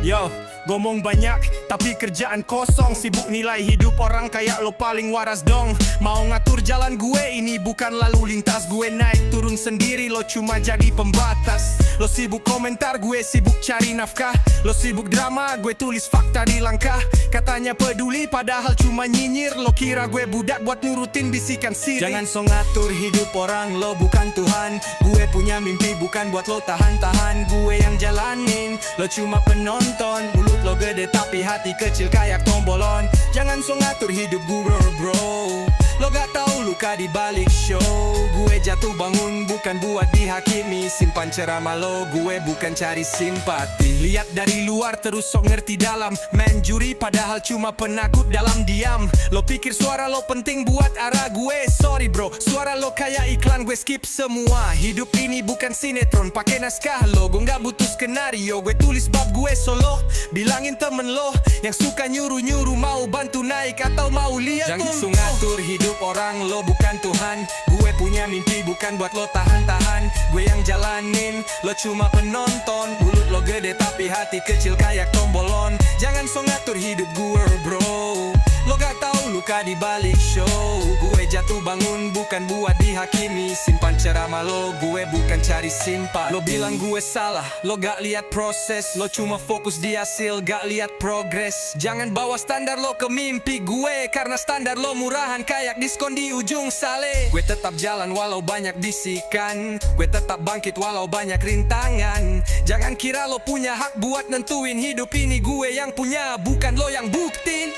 Yo, ngomong banyak tapi kerjaan kosong. Sibuk nilai hidup orang kayak lo paling waras dong. Mau ngatur jalan gue, ini bukan lalu lintas. Gue naik turun sendiri, lo cuma jadi pembatas. Lo sibuk komentar, gue sibuk cari nafkah. Lo sibuk drama, gue tulis fakta di langkah. Katanya peduli padahal cuma nyinyir. Lo kira gue budak buat nurutin bisikan siri. Jangan so ngatur hidup orang, lo bukan Tuhan. Gue punya mimpi bukan buat lo tahan-tahan. Gue yang jalanin, lo cuma penonton. Mulut lo gede tapi hati kecil kayak tombolon. Jangan so ngatur hidup gue bro. Lo gak tahu luka di balik show. Gue jatuh bangun bukan buat dihakimi. Simpan ceramah lo, gue bukan cari simpati. Lihat dari luar terus sok ngerti dalam. Main juri padahal cuma penakut dalam diam. Lo pikir suara lo penting buat arah gue. Sorry bro, suara lo kayak iklan, gue skip semua. Hidup ini bukan sinetron, pakai naskah lo. Gue gak butuh skenario, gue tulis bab gue solo. Bilangin temen lo yang suka nyuruh-nyuruh mau bantu naik atau mau lihat. Jangan so ngatur hidup orang, lo bukan Tuhan. Gue punya mimpi bukan buat lo tahan-tahan. Gue yang jalanin, lo cuma penonton. Mulut lo gede tapi hati kecil kayak tombolon. Jangan so ngatur hidup gue bro. Lo gak tahu luka di balik show. Gue jatuh bangun bukan buat dihakimi. Simpan ceramah lo, gue bukan cari simpati. Lo bilang gue salah, lo gak lihat proses. Lo cuma fokus di hasil, gak lihat progres. Jangan bawa standar lo ke mimpi gue, karena standar lo murahan kayak diskon di ujung sale. Gue tetap jalan walau banyak bisikan. Gue tetap bangkit walau banyak rintangan. Jangan kira lo punya hak buat nentuin hidup ini. Gue yang punya, bukan lo yang buktiin.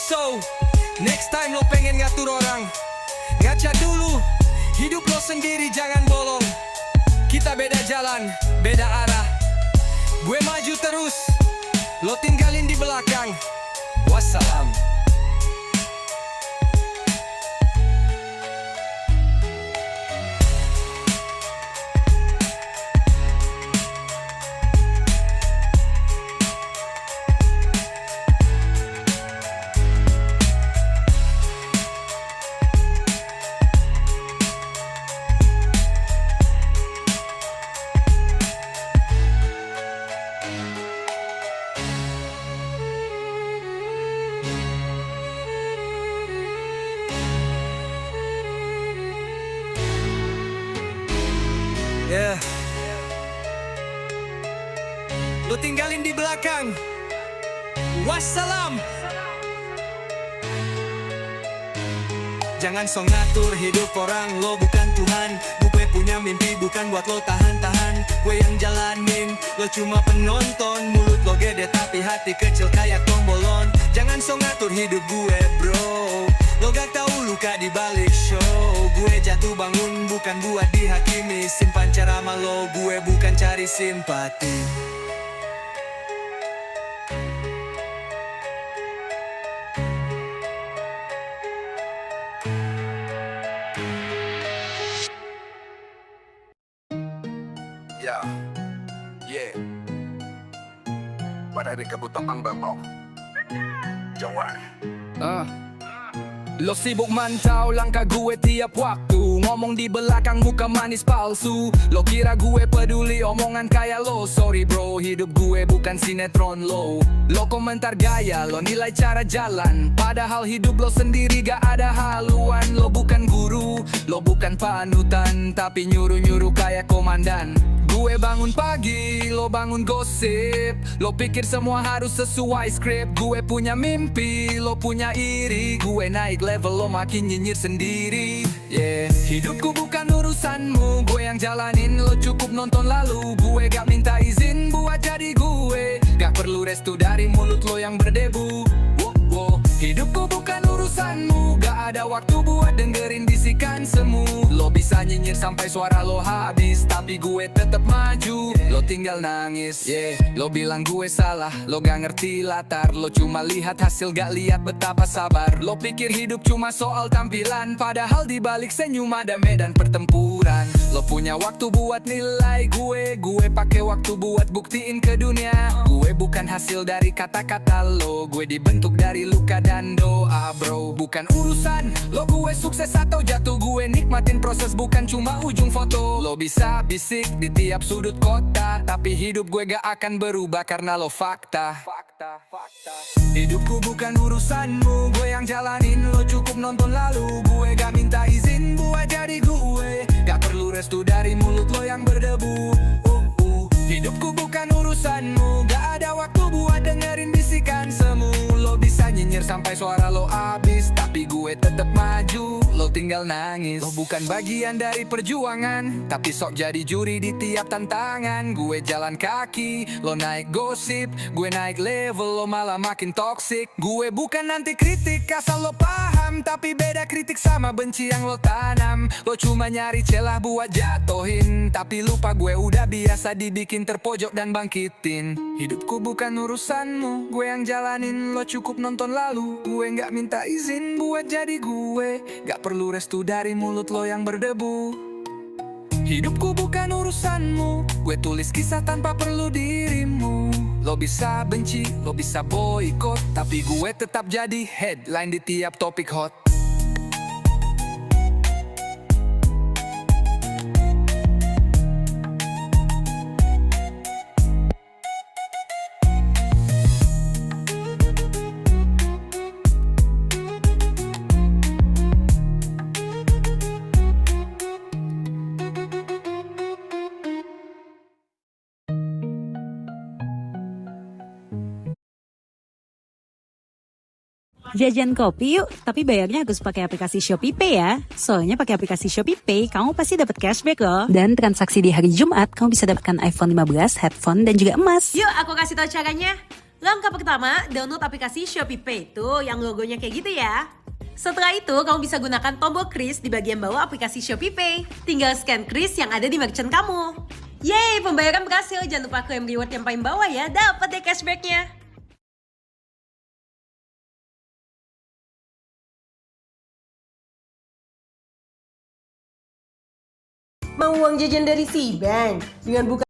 So, next time lo pengen ngatur orang, ngaca dulu, hidup lo sendiri jangan bolong. Kita beda jalan, beda arah. Gue maju terus, lo tinggalin di belakang. Wassalam. Yeah. Lo tinggalin di belakang. Wassalam. Jangan so ngatur hidup orang, lo bukan Tuhan. Gue punya mimpi bukan buat lo tahan-tahan. Gue yang jalanin, lo cuma penonton. Mulut lo gede tapi hati kecil kayak tombolon. Jangan so ngatur hidup gue bro. Lo gak tahu luka di balik show. Gue jatuh bangun bukan buat dihakimi. Simpan ceramah lo, gue bukan cari simpati. Yeah. Pada rin kabutang ang bamaw. Jawan. Lo sibuk mantau langkah gue tiap waktu. Ngomong di belakang muka manis palsu. Lo kira gue peduli omongan kayak lo. Sorry bro, hidup gue bukan sinetron lo. Lo komentar gaya, lo nilai cara jalan. Padahal hidup lo sendiri gak ada haluan. Lo bukan guru, lo bukan panutan. Tapi nyuruh-nyuruh kayak komandan. Gue bangun pagi, lo bangun gosip. Lo pikir semua harus sesuai skrip. Gue punya mimpi, lo punya iri. Gue naik level, lo makin nyinyir sendiri. Yeah. Hidupku bukan urusanmu, gue yang jalanin. Lo cukup nonton lalu. Gue gak minta izin buat jadi gue. Gak perlu restu dari mulut lo yang berdebu. Hidupku bukan urusanmu, gak ada waktu buat dengerin bisikan semu. Lo bisa nyinyir sampai suara lo habis, tapi gue tetap maju. Lo tinggal nangis, lo bilang gue salah. Lo gak ngerti latar, lo cuma lihat hasil gak lihat betapa sabar. Lo pikir hidup cuma soal tampilan, padahal di balik senyum ada medan pertempuran. Lo punya waktu buat nilai gue pakai waktu buat buktiin ke dunia. Gue bukan hasil dari kata-kata lo, gue dibentuk dari luka dan doa bro. Bukan urusan urusan lo gue sukses atau jatuh, gue nikmatin proses bukan cuma ujung foto. Lo bisa bisik di tiap sudut kota, tapi hidup gue gak akan berubah karena lo fakta. Hidupku bukan urusanmu, gue yang jalanin, lo cukup nonton lalu. Gue gak minta izin buat jadi gue, gak perlu restu dari mulut lo yang berdebu. Hidupku bukan urusanmu, gak ada waktu buat dengerin bisikan semu. Lo bisa nyinyir sampai suara lo habis, tapi gue tetep maju, lo tinggal nangis. Lo bukan bagian dari perjuangan, tapi sok jadi juri di tiap tantangan. Gue jalan kaki, lo naik gosip, gue naik level, lo malah makin toxic. Gue bukan nanti kritik asal lo paham, tapi beda kritik sama benci yang lo tanam. Lo cuma nyari celah buat jatohin, tapi lupa gue udah biasa dibikin terpojok dan bangkitin. Hidupku bukan urusanmu, gue yang jalanin, lo cukup nonton lalu. Gue gak minta izin buat jadi gue, gak perlu restu dari mulut lo yang berdebu. Hidupku bukan urusanmu, gue tulis kisah tanpa perlu dirimu. Lo bisa benci, lo bisa boykot, tapi gue tetap jadi headline di tiap topik hot. Jajan kopi yuk, tapi bayarnya harus pakai aplikasi ShopeePay ya. Soalnya pakai aplikasi ShopeePay, kamu pasti dapat cashback loh. Dan transaksi di hari Jumat, kamu bisa dapatkan iPhone 15, headphone, dan juga emas. Yuk aku kasih tahu caranya. Langkah pertama, download aplikasi ShopeePay tuh yang logonya kayak gitu ya. Setelah itu, kamu bisa gunakan tombol kris di bagian bawah aplikasi ShopeePay. Tinggal scan kris yang ada di merchant kamu. Yeay, pembayaran berhasil. Jangan lupa klaim reward yang paling bawah ya, dapat deh cashbacknya. Mau uang jajan dari si Bank dengan buka